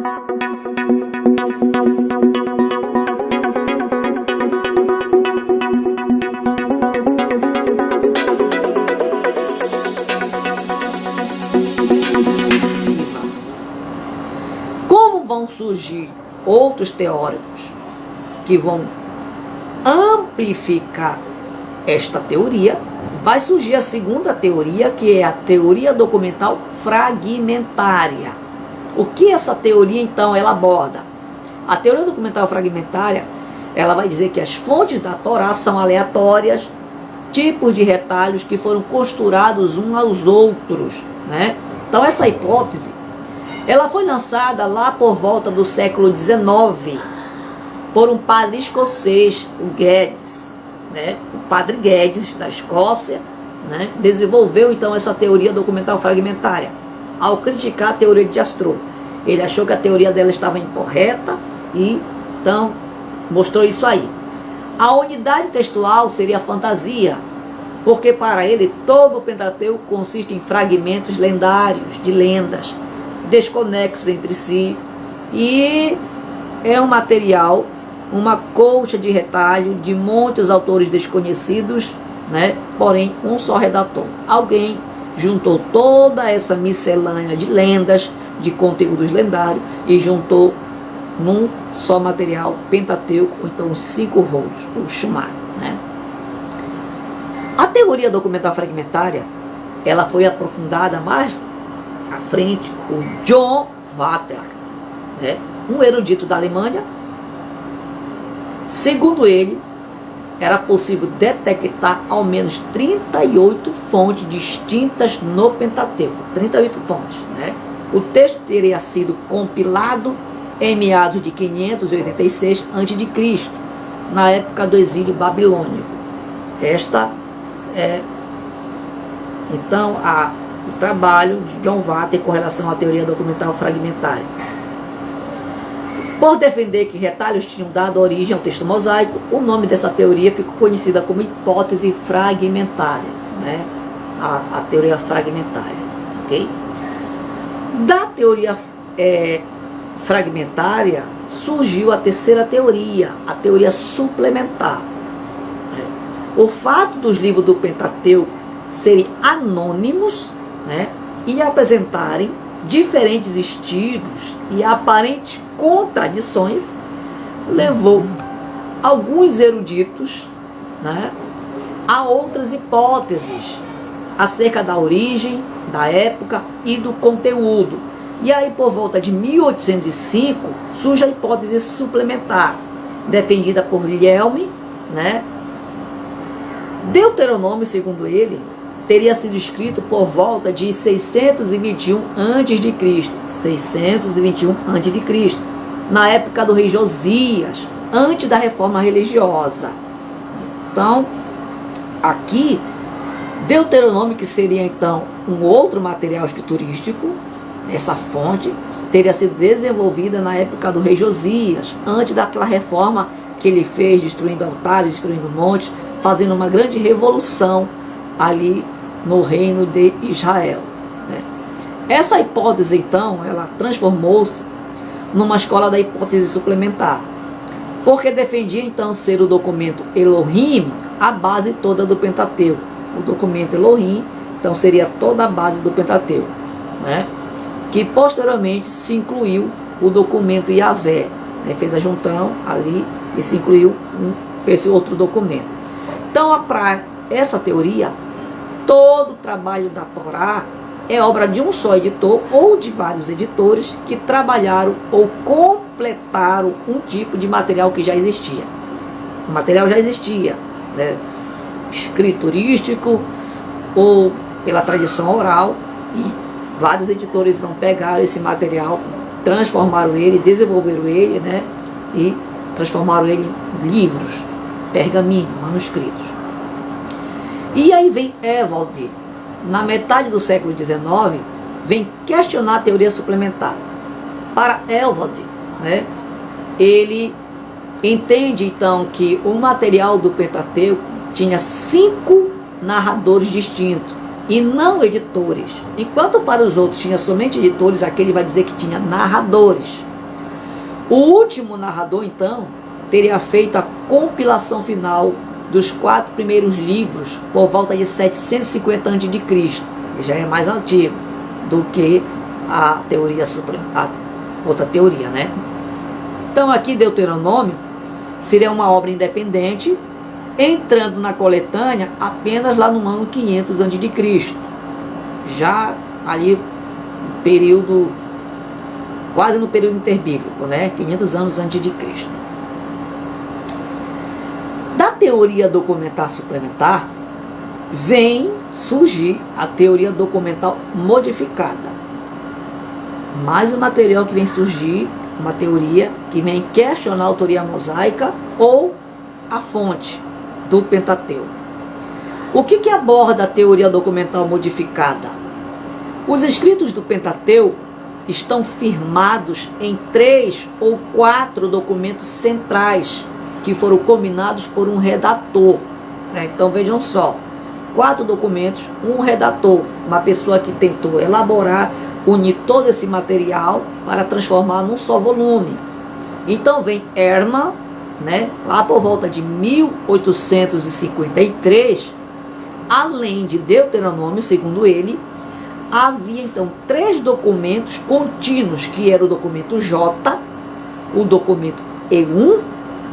Como vão surgir outros teóricos que vão amplificar esta teoria, vai surgir a segunda teoria, que é a teoria documental fragmentária. O que essa teoria, então, ela aborda? A teoria documental fragmentária, ela vai dizer que as fontes da Torá são aleatórias, tipos de retalhos que foram costurados uns aos outros, né? Então, essa hipótese, ela foi lançada lá por volta do século XIX, por um padre escocês, o Guedes, né? O padre Guedes, da Escócia, né? Desenvolveu então essa teoria documental fragmentária, ao criticar a teoria de Jastrow. Ele achou que a teoria dela estava incorreta e então mostrou isso aí. A unidade textual seria a fantasia, porque para ele todo o Pentateuco consiste em fragmentos lendários, de lendas, desconexos entre si, e é um material, uma colcha de retalho de muitos autores desconhecidos, né? Porém, um só redator. Alguém juntou toda essa miscelânea de lendas, de conteúdos lendários, e juntou num só material, Pentateuco, ou então os 5 rolos, o Shumai, né? A teoria documental fragmentária, ela foi aprofundada mais à frente por John Vater, né? Um erudito da Alemanha. Segundo ele, era possível detectar ao menos 38 fontes distintas no Pentateuco. 38 fontes, né? O texto teria sido compilado em meados de 586 a.C., na época do exílio babilônico. Esta é, então, o trabalho de John Vater com relação à teoria documental fragmentária. Por defender que retalhos tinham dado origem ao texto mosaico, o nome dessa teoria ficou conhecida como hipótese fragmentária, né? A teoria fragmentária, ok? Da teoria fragmentária surgiu a terceira teoria, a teoria suplementar. O fato dos livros do Pentateuco serem anônimos, né, e apresentarem diferentes estilos e aparentes contradições levou alguns eruditos, né, a outras hipóteses acerca da origem, da época e do conteúdo. E aí, por volta de 1805, surge a hipótese suplementar, defendida por Guilherme, né? Deuteronômio, segundo ele, teria sido escrito por volta de 621 a.C., 621 a.C., na época do rei Josias, antes da reforma religiosa. Então, aqui, Deuteronômio, que seria então um outro material escriturístico, essa fonte teria sido desenvolvida na época do rei Josias, antes daquela reforma que ele fez, destruindo altares, destruindo montes, fazendo uma grande revolução ali no reino de Israel, né? Essa hipótese, então, ela transformou-se numa escola da hipótese suplementar, porque defendia, então, ser o documento Elohim a base toda do Pentateuco. O documento Elohim, então, seria toda a base do Pentateuco, né? Que posteriormente se incluiu o documento Yahvé, né? Fez a junção ali e se incluiu esse outro documento. Então, para essa teoria, todo o trabalho da Torá é obra de um só editor ou de vários editores que trabalharam ou completaram um tipo de material que já existia. O material já existia, né? Escriturístico ou pela tradição oral, e vários editores não pegaram esse material, transformaram ele, desenvolveram ele, né? E transformaram ele em livros, pergaminho, manuscritos. E aí vem Ewald, na metade do século XIX, vem questionar a teoria suplementar. Para Ewald, né, ele entende então que o material do Pentateuco tinha 5 narradores distintos e não editores. Enquanto para os outros tinha somente editores, aqui ele vai dizer que tinha narradores, O último narrador, então, teria feito a compilação final dos 4 primeiros livros por volta de 750 a.C., que já é mais antigo do que a teoria a outra teoria, né? Então aqui Deuteronômio seria uma obra independente, entrando na coletânea apenas lá no ano 500 a.C., já ali período, quase no período interbíblico, né? 500 anos antes de Cristo. Da teoria documentar suplementar, vem surgir a teoria documental modificada. Mais um material que vem surgir, uma teoria que vem questionar a autoria mosaica ou a fonte do Pentateuco. O que aborda a teoria documental modificada? Os escritos do Pentateuco estão firmados em 3 ou 4 documentos centrais que foram combinados por um redator. Então vejam só, 4 documentos, um redator, uma pessoa que tentou elaborar, unir todo esse material para transformar num só volume. Então vem Hermann, né, lá por volta de 1853, além de Deuteronômio, segundo ele, havia então 3 documentos contínuos, que era o documento J, o documento E1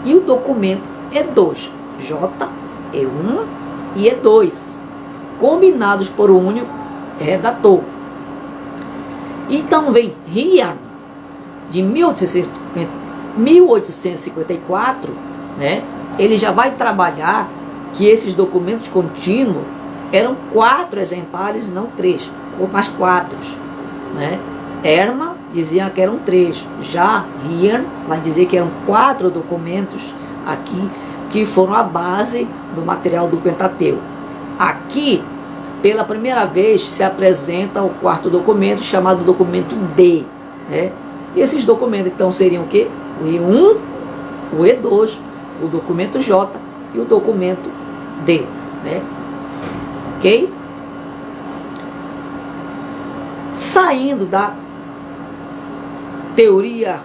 e o documento E2. J, E1 e E2, combinados por um único redator. Então vem Rian, de 1854, né? Ele já vai trabalhar que esses documentos contínuos eram 4 exemplares, não 3, ou mais 4, né? Hermann dizia que eram 3, já Rian vai dizer que eram 4 documentos aqui que foram a base do material do Pentateuco. Aqui, pela primeira vez, se apresenta o 4º documento, chamado documento D, né? E esses documentos então seriam o quê? O E1, o E2, o documento J e o documento D, né? Ok? Saindo da teoria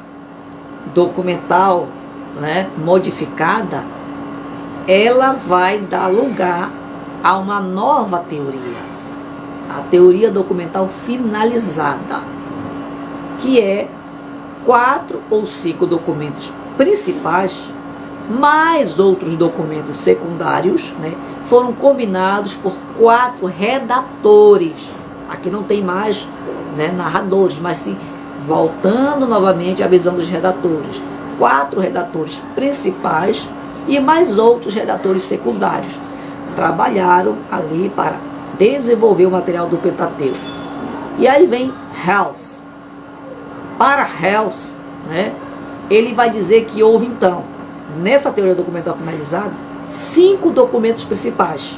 documental, né, modificada, ela vai dar lugar a uma nova teoria, a teoria documental finalizada, que é 4 ou 5 documentos principais, mais outros documentos secundários, né, foram combinados por 4 redatores. Aqui não tem mais, né, narradores, mas sim, voltando novamente à visão dos redatores. 4 redatores principais e mais outros redatores secundários trabalharam ali para desenvolver o material do Pentateuco. E aí vem Hales. Para Hales, né, ele vai dizer que houve então, nessa teoria documental finalizada, 5 documentos principais.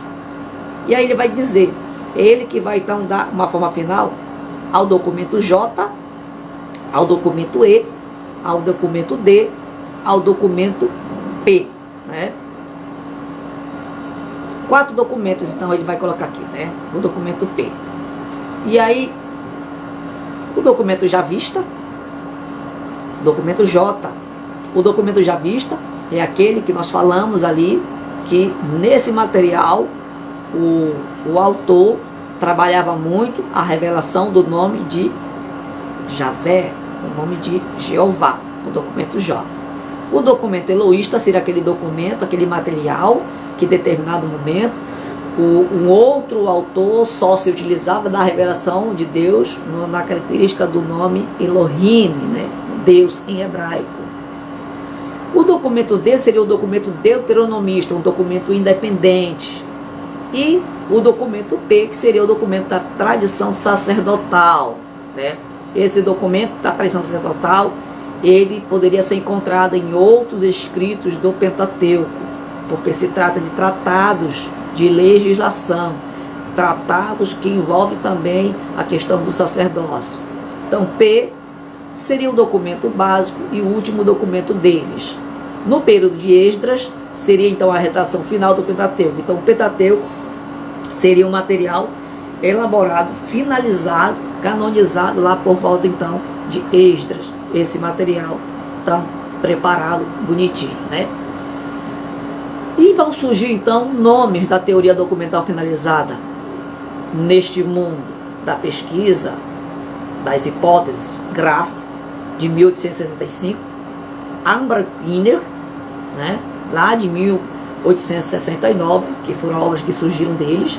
E aí ele vai dizer, ele que vai então dar uma forma final ao documento J, ao documento E, ao documento D, ao documento P, né? 4 documentos, então, ele vai colocar aqui, né? O documento P. E aí, o documento já vista, documento J. O documento já vista é aquele que nós falamos ali, que nesse material o autor trabalhava muito a revelação do nome de Javé, o nome de Jeová, o documento J. O documento eloísta seria aquele documento, aquele material que em determinado momento um outro autor só se utilizava da revelação de Deus na característica do nome Elohim, né? Deus em hebraico. O documento D seria o documento deuteronomista, um documento independente. E o documento P, que seria o documento da tradição sacerdotal, né? Esse documento da tradição sacerdotal, ele poderia ser encontrado em outros escritos do Pentateuco, porque se trata de tratados de legislação, tratados que envolvem também a questão do sacerdócio. Então, P seria o documento básico e o último documento deles. No período de Esdras, seria então a redação final do Pentateuco. Então, o Pentateuco seria um material elaborado, finalizado, canonizado lá por volta então de Esdras. Esse material tão preparado, bonitinho, né? E vão surgir então nomes da teoria documental finalizada neste mundo da pesquisa, das hipóteses. Graff, de 1865, Ambra-Wiener, né, lá de 1869, que foram obras que surgiram deles,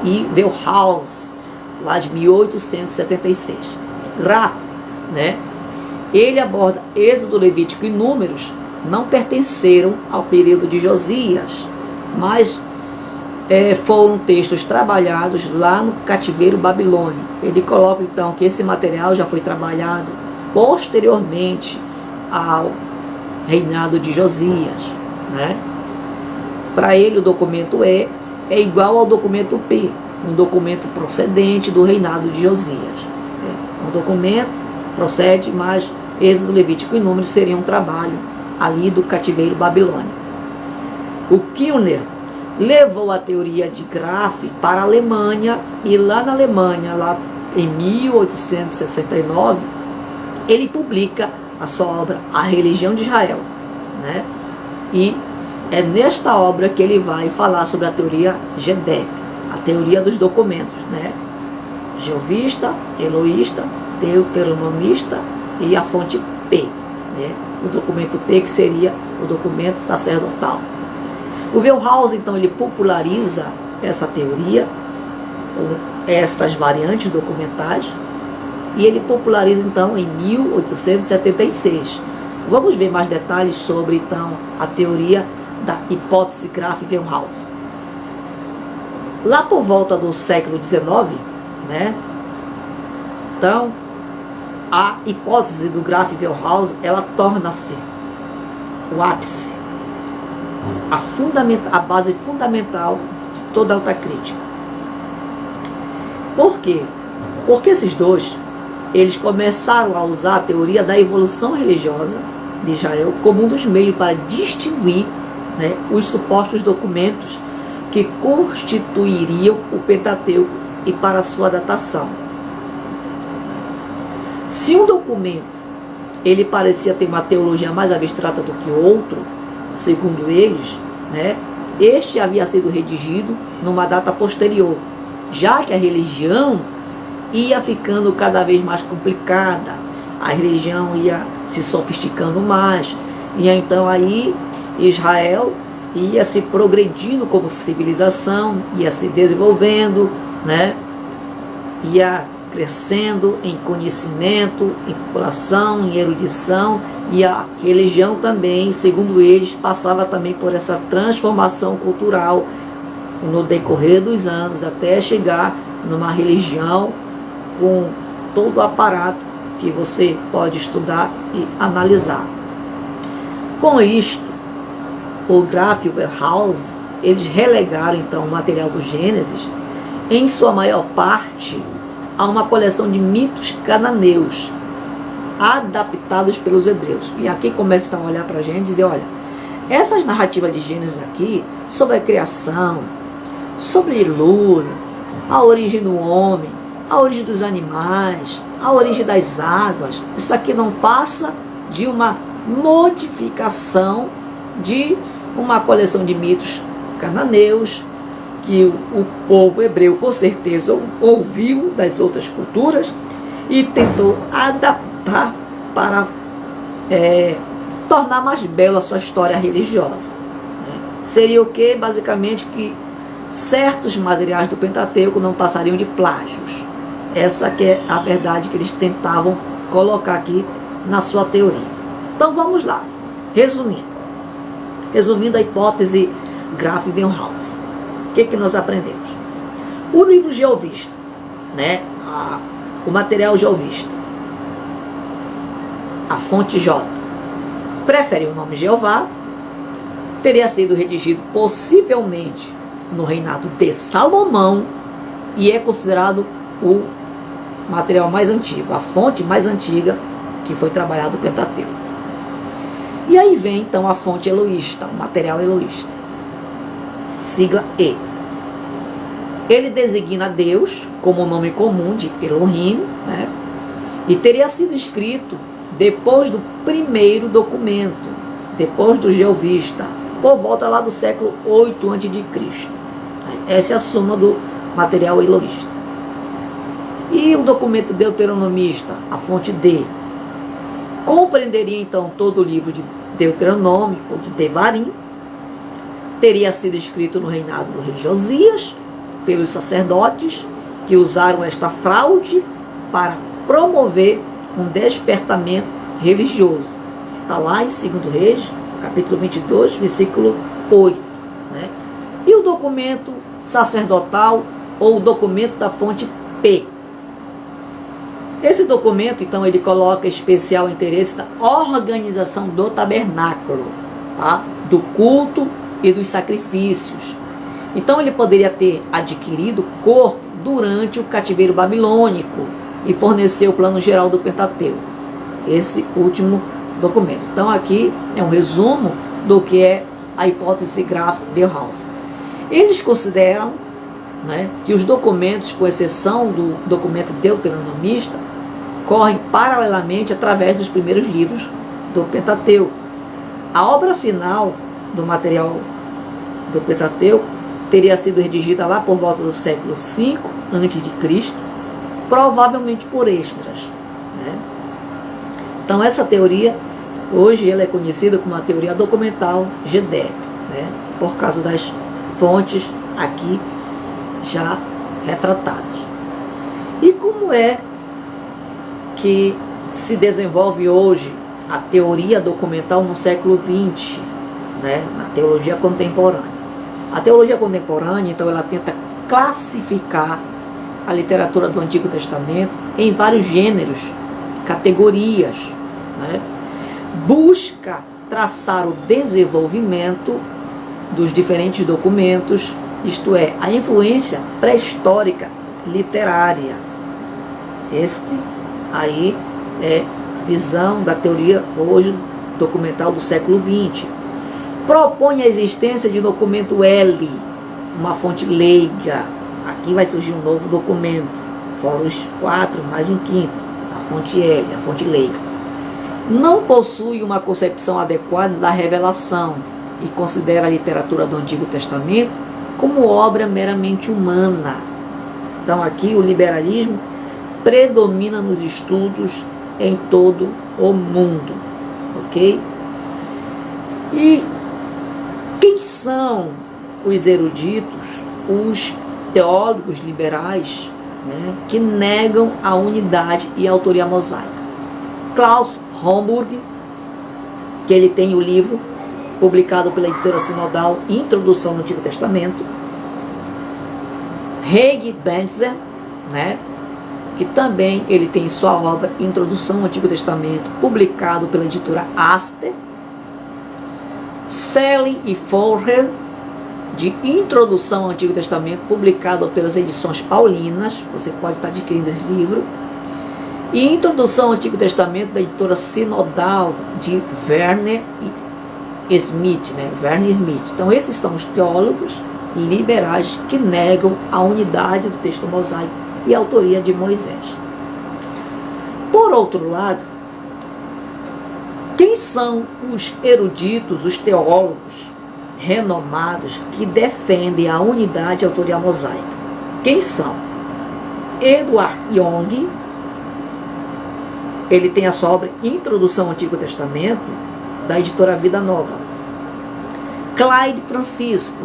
e Wellhaus, lá de 1876. Graff, né, ele aborda Êxodo, Levítico e Números, não pertenceram ao período de Josias, mas foram textos trabalhados lá no cativeiro babilônico. Ele coloca então que esse material já foi trabalhado posteriormente ao reinado de Josias, né? Para ele o documento é igual ao documento P, um documento procedente do reinado de Josias. Um documento procede, mas Êxodo, Levítico e Números seriam um trabalho ali do cativeiro babilônico. O Kilner levou a teoria de Graff para a Alemanha, e lá na Alemanha, lá em 1869, ele publica a sua obra A Religião de Israel, né? E é nesta obra que ele vai falar sobre a teoria GEDEP, a teoria dos documentos, né? Jeovista, Eloísta, Deuteronomista e a fonte P, né? O documento P, que seria o documento sacerdotal. O Wellhaus, então, ele populariza essa teoria, essas variantes documentais, e ele populariza, então, em 1876. Vamos ver mais detalhes sobre, então, a teoria da hipótese Graff-Wellhaus. Lá por volta do século XIX, né, então, a hipótese do Graff-Wellhaus, ela torna-se o ápice, a base fundamental de toda a autocrítica. Por quê? Porque esses dois, eles começaram a usar a teoria da evolução religiosa de Israel como um dos meios para distinguir, né, os supostos documentos que constituiriam o Pentateuco e para sua datação. Se um documento ele parecia ter uma teologia mais abstrata do que o outro, segundo eles, né, este havia sido redigido numa data posterior, já que a religião ia ficando cada vez mais complicada, a religião ia se sofisticando mais, e então aí Israel ia se progredindo como civilização, ia se desenvolvendo, né, ia crescendo em conhecimento, em população, em erudição, e a religião também, segundo eles, passava também por essa transformação cultural no decorrer dos anos, até chegar numa religião com todo o aparato que você pode estudar e analisar. Com isto, o Graff e o Wellhaus, eles relegaram então o material do Gênesis, em sua maior parte, a uma coleção de mitos cananeus, adaptados pelos hebreus. E aqui começa a olhar para a gente e dizer, olha, essas narrativas de Gênesis aqui, sobre a criação, sobre Lula, a origem do homem, a origem dos animais, a origem das águas, isso aqui não passa de uma modificação de uma coleção de mitos cananeus, que o povo hebreu com certeza ouviu das outras culturas e tentou adaptar para tornar mais bela a sua história religiosa. Seria o que? Basicamente que certos materiais do Pentateuco não passariam de plágios. Essa que é a verdade que eles tentavam colocar aqui na sua teoria. Então vamos lá, resumindo a hipótese Graff-Wellhaus. O que nós aprendemos? O livro Jeovista, né? O material Jeovista, a fonte J, prefere o nome Jeová, teria sido redigido possivelmente no reinado de Salomão e é considerado o material mais antigo, a fonte mais antiga que foi trabalhado o Pentateuco. E aí vem então a fonte eloísta, o material eloísta, sigla E. Ele designa Deus como nome comum de Elohim, né? e teria sido escrito depois do primeiro documento, depois do Geovista, por volta lá do século 8 a.C. Essa é a suma do material elohista. E o documento deuteronomista, a fonte D, compreenderia então todo o livro de Deuteronômio, ou de Devarim, teria sido escrito no reinado do rei Josias, pelos sacerdotes, que usaram esta fraude para promover um despertamento religioso. Está lá em 2 Reis, capítulo 22, versículo 8. Né? E o documento sacerdotal, ou o documento da fonte P. Esse documento, então, ele coloca especial interesse na organização do tabernáculo, tá? Do culto e dos sacrifícios. Então, ele poderia ter adquirido corpo durante o cativeiro babilônico e forneceu o plano geral do Pentateuco. Esse último documento. Então, aqui é um resumo do que é a hipótese Graf-Wellhaus. Eles consideram, né, que os documentos, com exceção do documento deuteronomista, correm paralelamente através dos primeiros livros do Pentateuco. A obra final do material do Pentateuco teria sido redigida lá por volta do século V a.C., provavelmente por Esdras. Né? Então essa teoria, hoje ela é conhecida como a teoria documental GEDEP, né? Por causa das fontes aqui já retratadas. E como é que se desenvolve hoje a teoria documental no século XX, né, na teologia contemporânea? A teologia contemporânea, então, ela tenta classificar a literatura do Antigo Testamento em vários gêneros, categorias, né? Busca traçar o desenvolvimento dos diferentes documentos, isto é, a influência pré-histórica literária. Este aí é visão da teoria hoje documental do século XX. Propõe a existência de documento L, uma fonte leiga. Aqui vai surgir um novo documento, fora os 4 mais um quinto, a fonte L, a fonte leiga. Não possui uma concepção adequada da revelação e considera a literatura do Antigo Testamento como obra meramente humana. Então aqui o liberalismo predomina nos estudos em todo o mundo, ok? E quem são os eruditos, os teólogos liberais, né, que negam a unidade e a autoria mosaica? Klaus Homburg, que ele tem o livro publicado pela editora sinodal Introdução no Antigo Testamento. Hege Benzer, né, que também ele tem sua obra Introdução ao Antigo Testamento, publicado pela editora Aster. Selle e Forrer, de Introdução ao Antigo Testamento, publicado pelas edições paulinas, você pode estar adquirindo esse livro. E Introdução ao Antigo Testamento, da editora sinodal, de Werner Smith, né? Werner Smith. Então esses são os teólogos liberais que negam a unidade do texto mosaico e a autoria de Moisés. Por outro lado, quem são os eruditos, os teólogos renomados que defendem a unidade e a autoria mosaica? Quem são? Edward Young, ele tem a sua obra Introdução ao Antigo Testamento, da editora Vida Nova. Clyde Francisco,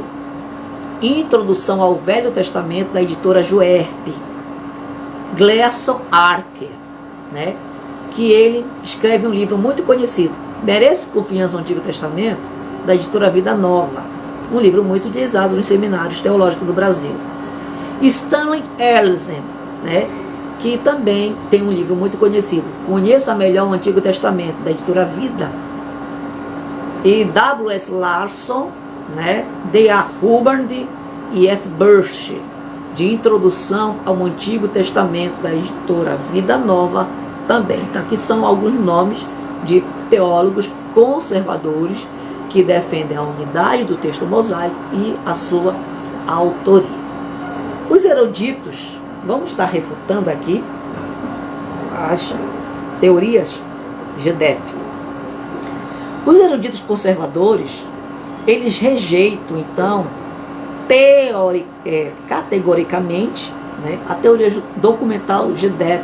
Introdução ao Velho Testamento, da editora Juerp. Gleason Archer, né, que ele escreve um livro muito conhecido, Merece Confiança no Antigo Testamento, da editora Vida Nova, um livro muito utilizado nos seminários teológicos do Brasil. Stanley Erlsen, né, que também tem um livro muito conhecido, Conheça Melhor o Antigo Testamento, da editora Vida. E W.S. Larson, né, D.A. Hubbard e F. Burch, de Introdução ao Antigo Testamento, da editora Vida Nova também. Então aqui são alguns nomes de teólogos conservadores que defendem a unidade do texto mosaico e a sua autoria. Os eruditos, vamos estar refutando aqui as teorias GEDEP. Os eruditos conservadores, eles rejeitam, então, categoricamente, né, a teoria documental GEDEP.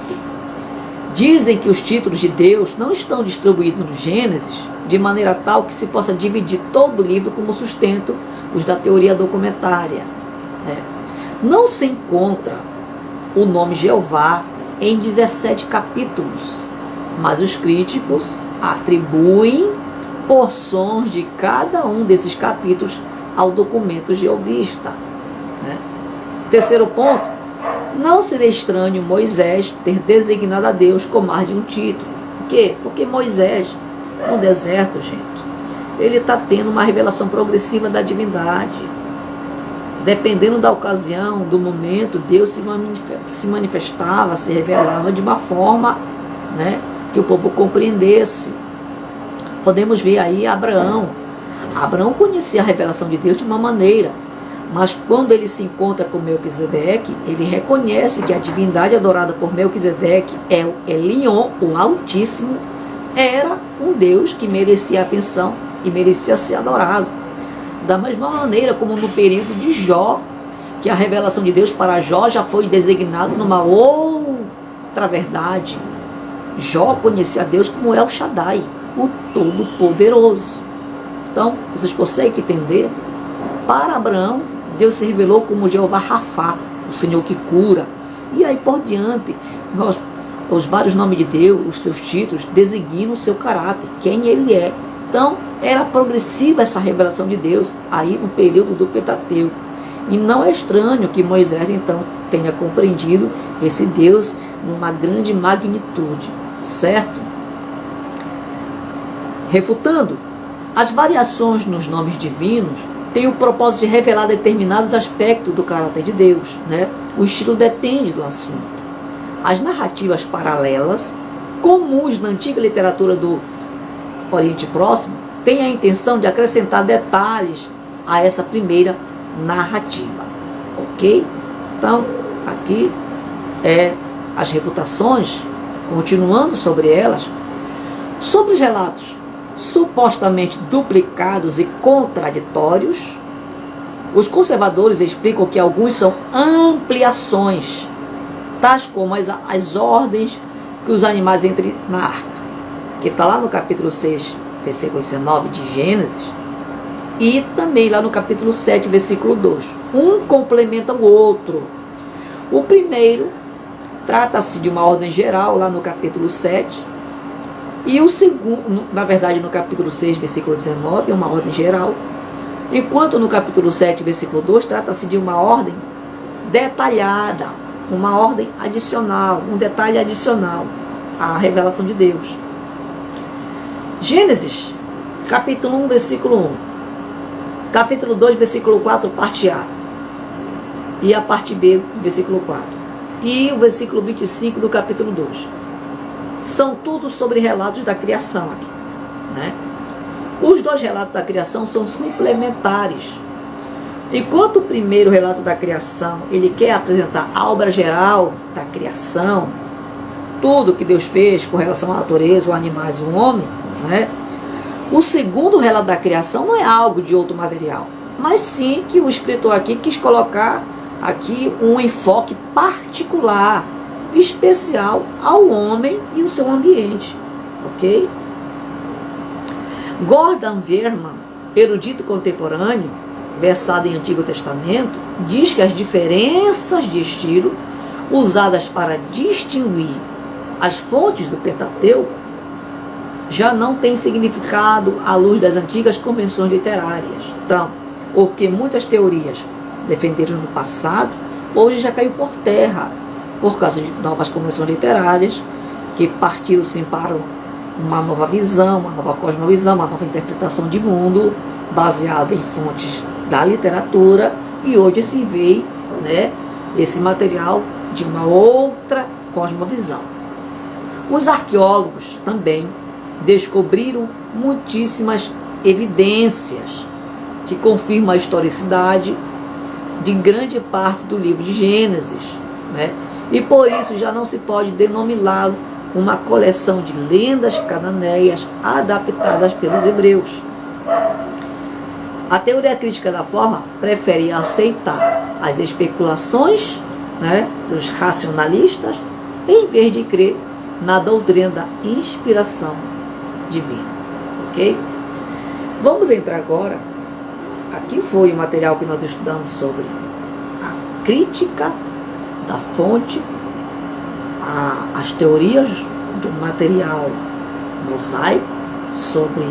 Dizem que os títulos de Deus não estão distribuídos no Gênesis de maneira tal que se possa dividir todo o livro como sustento os da teoria documentária, né? Não se encontra o nome Jeová em 17 capítulos, mas os críticos atribuem porções de cada um desses capítulos ao documento jeovista, né? Terceiro ponto, não seria estranho Moisés ter designado a Deus com mais de um título. Por quê? Porque Moisés, no deserto, gente, ele está tendo uma revelação progressiva da divindade. Dependendo da ocasião, do momento, Deus se manifestava, se revelava de uma forma, né, que o povo compreendesse. Podemos ver aí Abraão. Abraão conhecia a revelação de Deus de uma maneira, mas quando ele se encontra com Melquisedeque, ele reconhece que a divindade adorada por Melquisedeque, Elion, o Altíssimo, era um Deus que merecia atenção e merecia ser adorado. Da mesma maneira como no período de Jó, que a revelação de Deus para Jó já foi designada numa outra verdade. Jó conhecia Deus como El Shaddai, o Todo-Poderoso. Então, vocês conseguem entender? Para Abraão, Deus se revelou como Jeová Rafá, o Senhor que cura. E aí por diante, os vários nomes de Deus, os seus títulos, designam o seu caráter, quem ele é. Então, era progressiva essa revelação de Deus aí no período do Pentateuco. E não é estranho que Moisés, então, tenha compreendido esse Deus numa grande magnitude, certo? Refutando, as variações nos nomes divinos têm o propósito de revelar determinados aspectos do caráter de Deus, né? O estilo depende do assunto. As narrativas paralelas, comuns na antiga literatura do Oriente Próximo, têm a intenção de acrescentar detalhes a essa primeira narrativa, ok? Então, aqui as refutações, continuando sobre elas, sobre os relatos supostamente duplicados e contraditórios, os conservadores explicam que alguns são ampliações, tais como as ordens que os animais entrem na arca, que está lá no capítulo 6, versículo 19 de Gênesis, e também lá no capítulo 7, versículo 2. Um complementa o outro. O primeiro trata-se de uma ordem geral, lá no capítulo 7, e o segundo, na verdade, no capítulo 6, versículo 19, é uma ordem geral, enquanto no capítulo 7, versículo 2, trata-se de uma ordem detalhada, uma ordem adicional, um detalhe adicional à revelação de Deus. Gênesis, capítulo 1, versículo 1. Capítulo 2, versículo 4, parte A. E a parte B do versículo 4. E o versículo 25 do capítulo 2. São tudo sobre relatos da criação aqui, né? Os dois relatos da criação são suplementares. Enquanto o primeiro relato da criação, ele quer apresentar a obra geral da criação, tudo que Deus fez com relação à natureza, os animais e o homem, né? O segundo relato da criação não é algo de outro material, mas sim que o escritor aqui quis colocar aqui um enfoque particular, especial ao homem e o seu ambiente, ok? Gordon Verman, erudito contemporâneo, versado em Antigo Testamento, diz que as diferenças de estilo usadas para distinguir as fontes do Pentateuco já não têm significado à luz das antigas convenções literárias. Então, o que muitas teorias defenderam no passado, hoje já caiu por terra, por causa de novas convenções literárias, que partiram sim para uma nova visão, uma nova cosmovisão, uma nova interpretação de mundo, baseada em fontes da literatura, e hoje se vê, né, esse material de uma outra cosmovisão. Os arqueólogos também descobriram muitíssimas evidências que confirmam a historicidade de grande parte do livro de Gênesis, né? E por isso já não se pode denominá-lo uma coleção de lendas cananeias adaptadas pelos hebreus. A teoria crítica da forma prefere aceitar as especulações, né, dos racionalistas, em vez de crer na doutrina da inspiração divina. Ok? Vamos entrar agora. Aqui foi o material que nós estudamos sobre a crítica da fonte, as teorias do material mosaico, sobre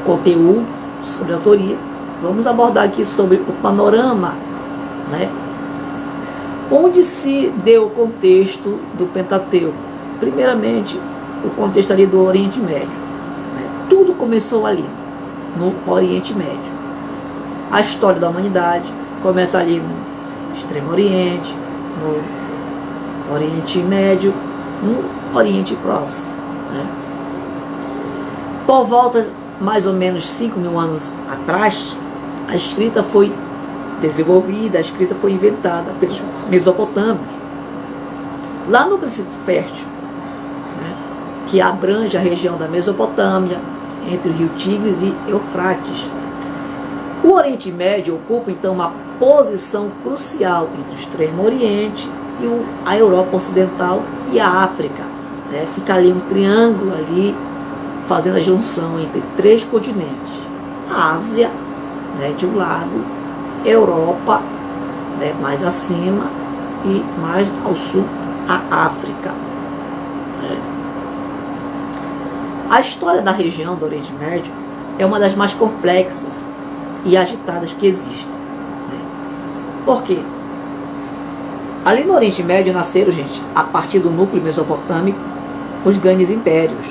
conteúdo, sobre autoria. Vamos abordar aqui sobre o panorama, né, onde se deu o contexto do Pentateuco. Primeiramente, o contexto ali do Oriente Médio, né? Tudo começou ali, no Oriente Médio. A história da humanidade começa ali no Extremo Oriente, no Oriente Médio, no Oriente Próximo, né? Por volta mais ou menos 5.000 anos atrás, a escrita foi desenvolvida, a escrita foi inventada pelos mesopotâmios, lá no Crecido Fértil, né, que abrange a região da Mesopotâmia, entre o rio Tigres e Eufrates. O Oriente Médio ocupa então uma posição crucial entre o Extremo Oriente e a Europa Ocidental e a África, né? Fica ali um triângulo ali, fazendo a junção entre 3 continentes: a Ásia, né, de um lado, Europa, né, mais acima, e mais ao sul a África, né? A história da região do Oriente Médio é uma das mais complexas e agitadas que existem, né? Por quê? Ali no Oriente Médio nasceram, gente, a partir do núcleo mesopotâmico, os grandes impérios.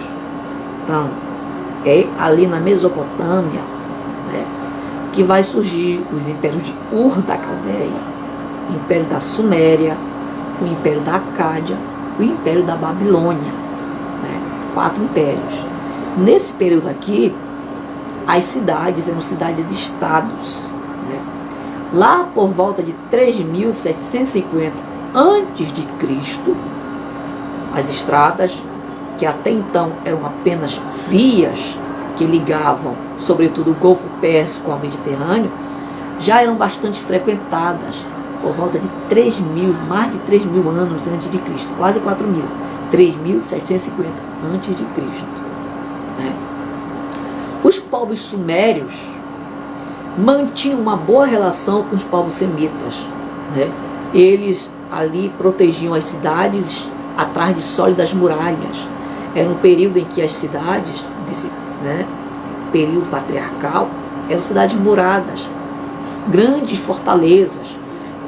Então, é ali na Mesopotâmia, né, que vai surgir os impérios de Ur da Caldeia, o império da Suméria, o império da Acádia, o império da Babilônia, né? 4 impérios. Nesse período aqui, as cidades eram cidades-estados, né? Lá por volta de 3.750 a.C., as estradas, que até então eram apenas vias que ligavam, sobretudo, o Golfo Pérsico ao Mediterrâneo, já eram bastante frequentadas por volta de 3.000, mais de 3.000 anos antes de Cristo, quase 4.000, 3.750 antes de Cristo, né? Os povos sumérios mantinham uma boa relação com os povos semitas, né? Eles ali protegiam as cidades atrás de sólidas muralhas. Era um período em que as cidades, desse, né, período patriarcal, eram cidades muradas, grandes fortalezas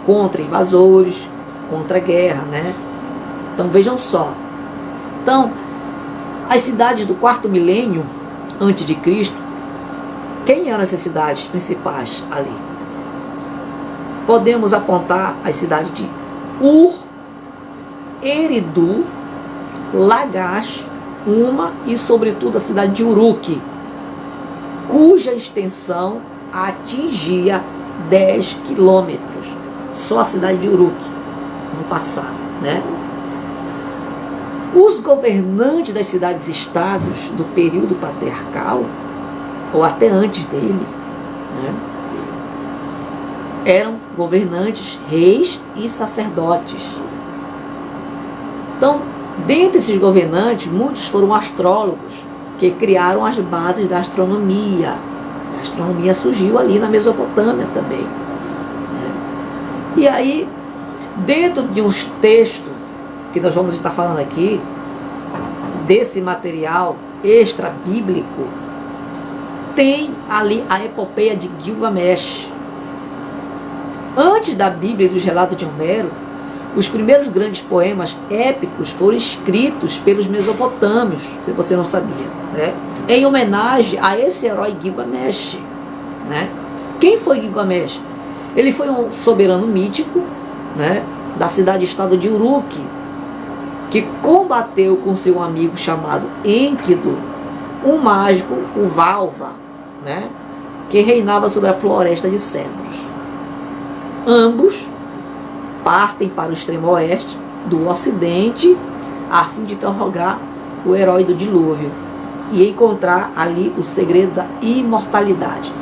contra invasores, contra a guerra, né? Então vejam só. Então, as cidades do 4º milênio antes de Cristo, quem eram essas cidades principais ali? Podemos apontar as cidades de Ur, Eridu, Lagash, Uma e, sobretudo, a cidade de Uruk, cuja extensão atingia 10 quilômetros. Só a cidade de Uruk, no passado, né? Os governantes das cidades-estados do período patriarcal, ou até antes dele, né, eram governantes, reis e sacerdotes. Então, dentre esses governantes, muitos foram astrólogos, que criaram as bases da astronomia. A astronomia surgiu ali na Mesopotâmia também, né? E aí, dentro de uns textos que nós vamos estar falando aqui, desse material extra-bíblico, tem ali a epopeia de Gilgamesh. Antes da Bíblia e dos relatos de Homero, os primeiros grandes poemas épicos foram escritos pelos mesopotâmios, se você não sabia, né? Em homenagem a esse herói Gilgamesh, né? Quem foi Gilgamesh? Ele foi um soberano mítico, né, da cidade-estado de Uruk, que combateu com seu amigo chamado Enkidu, um mágico, o Valva, né, que reinava sobre a floresta de cedros. Ambos partem para o extremo oeste do ocidente a fim de interrogar o herói do dilúvio e encontrar ali o segredo da imortalidade.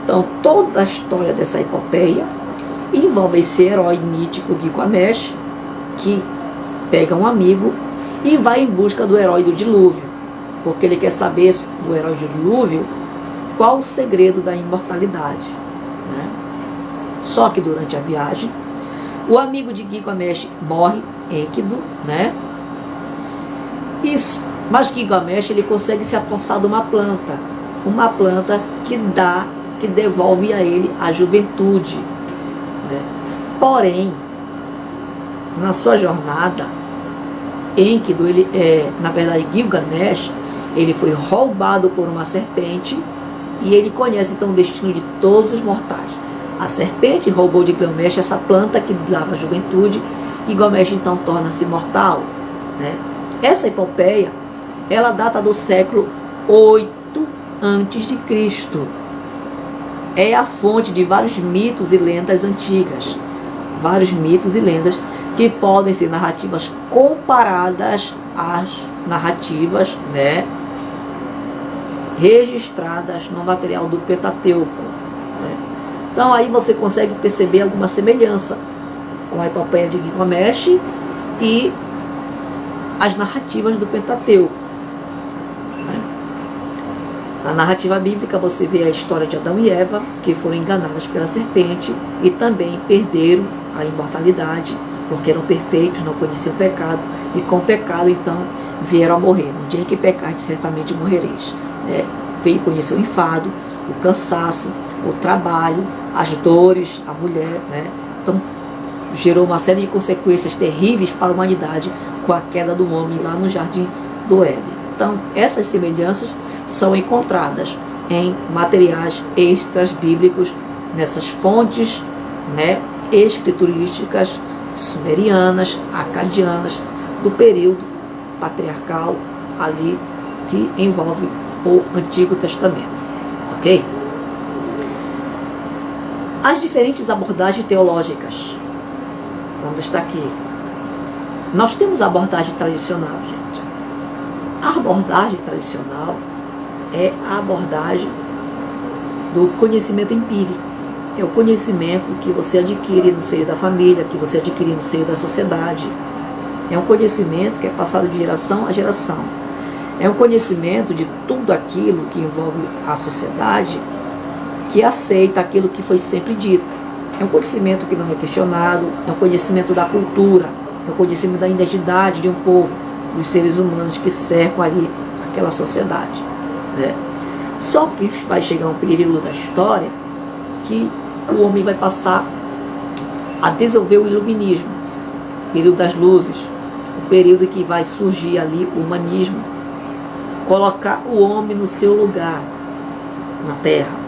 Então, toda a história dessa epopeia envolve esse herói mítico Gilgamesh, que pega um amigo e vai em busca do herói do dilúvio, porque ele quer saber do herói do dilúvio qual o segredo da imortalidade, né? Só que durante a viagem, o amigo de Gilgamesh morre, Enkidu, né? Isso. Mas Gilgamesh, ele consegue se apossar de uma planta que devolve a ele a juventude, né? Porém, na sua jornada, Enkidu, na verdade Gilgamesh, ele foi roubado por uma serpente e ele conhece então o destino de todos os mortais. A serpente roubou de Gilgamesh essa planta que dava a juventude. Gilgamesh então torna-se mortal, né? Essa epopeia, ela data do século 8 antes de Cristo. É a fonte de vários mitos e lendas antigas. Vários mitos e lendas que podem ser narrativas comparadas às narrativas, né, registradas no material do Pentateuco, né? Então aí você consegue perceber alguma semelhança com a epopeia de Gilgamesh e as narrativas do Pentateuco, né? Na narrativa bíblica você vê a história de Adão e Eva, que foram enganadas pela serpente e também perderam a imortalidade, porque eram perfeitos, não conheciam o pecado, e com o pecado então vieram a morrer. No dia em que pecardes, certamente morrereis, né? Veio conhecer o enfado, o cansaço, o trabalho, as dores, a mulher, né? Então gerou uma série de consequências terríveis para a humanidade com a queda do homem lá no jardim do Éden. Então essas semelhanças são encontradas em materiais extras bíblicos, nessas fontes, né, escriturísticas sumerianas, acadianas, do período patriarcal ali que envolve o Antigo Testamento, ok? As diferentes abordagens teológicas, vamos estar aqui. Nós temos a abordagem tradicional, gente. A abordagem tradicional é a abordagem do conhecimento empírico. É o conhecimento que você adquire no seio da família, que você adquire no seio da sociedade. É um conhecimento que é passado de geração a geração. É um conhecimento de tudo aquilo que envolve a sociedade, que aceita aquilo que foi sempre dito. É um conhecimento que não é questionado, é um conhecimento da cultura, é um conhecimento da identidade de um povo, dos seres humanos que cercam ali aquela sociedade, né? Só que vai chegar um período da história que o homem vai passar a desenvolver o iluminismo, o período das luzes, o período que vai surgir ali o humanismo, colocar o homem no seu lugar na Terra.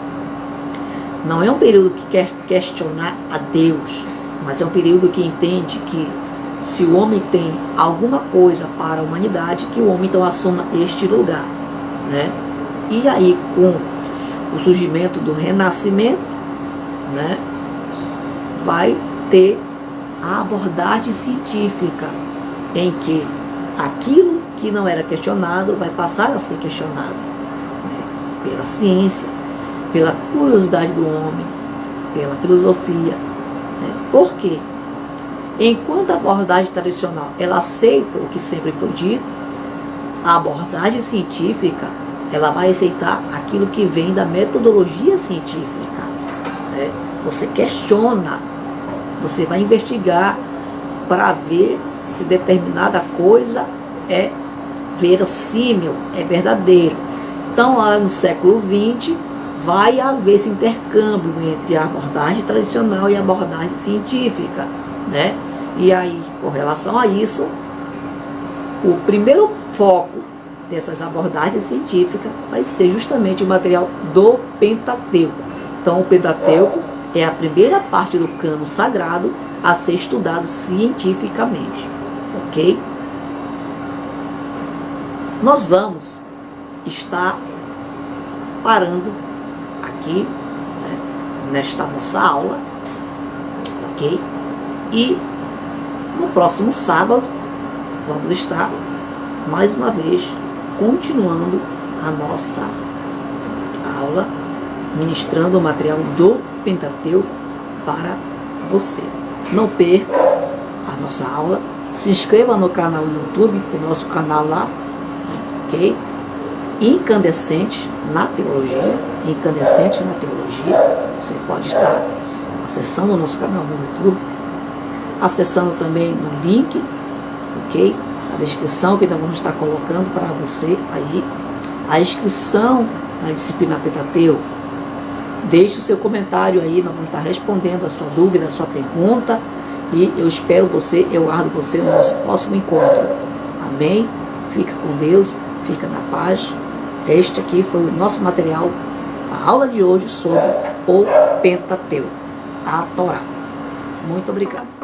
Não é um período que quer questionar a Deus, mas é um período que entende que se o homem tem alguma coisa para a humanidade, que o homem então assuma este lugar, né? E aí, com o surgimento do Renascimento, né, vai ter a abordagem científica, em que aquilo que não era questionado vai passar a ser questionado, né, pela ciência, pela curiosidade do homem, pela filosofia, né? Por quê? Enquanto a abordagem tradicional ela aceita o que sempre foi dito, a abordagem científica ela vai aceitar aquilo que vem da metodologia científica, né? Você questiona, você vai investigar para ver se determinada coisa é verossímil, é verdadeiro. Então, lá no século XX, vai haver esse intercâmbio entre a abordagem tradicional e a abordagem científica, né? E aí, com relação a isso, o primeiro foco dessas abordagens científicas vai ser justamente o material do Pentateuco. Então, o Pentateuco é a primeira parte do cânon sagrado a ser estudado cientificamente, ok? Nós vamos estar parando aqui, né, nesta nossa aula, ok? E no próximo sábado vamos estar mais uma vez, continuando a nossa aula, ministrando o material do Pentateuco para você. Não perca a nossa aula, se inscreva no canal do YouTube, o nosso canal lá, ok? Incandescente na Teologia, Incandescente na Teologia. Você pode estar acessando o nosso canal no YouTube, acessando também no link, ok? A descrição que nós vamos estar colocando para você aí, a inscrição na disciplina Pentateuco. Deixe o seu comentário aí, nós vamos estar respondendo a sua dúvida, a sua pergunta, e eu espero você, eu aguardo você no nosso próximo encontro. Amém? Fica com Deus, fica na paz. Este aqui foi o nosso material, a aula de hoje sobre o Pentateuco, a Torá. Muito obrigado.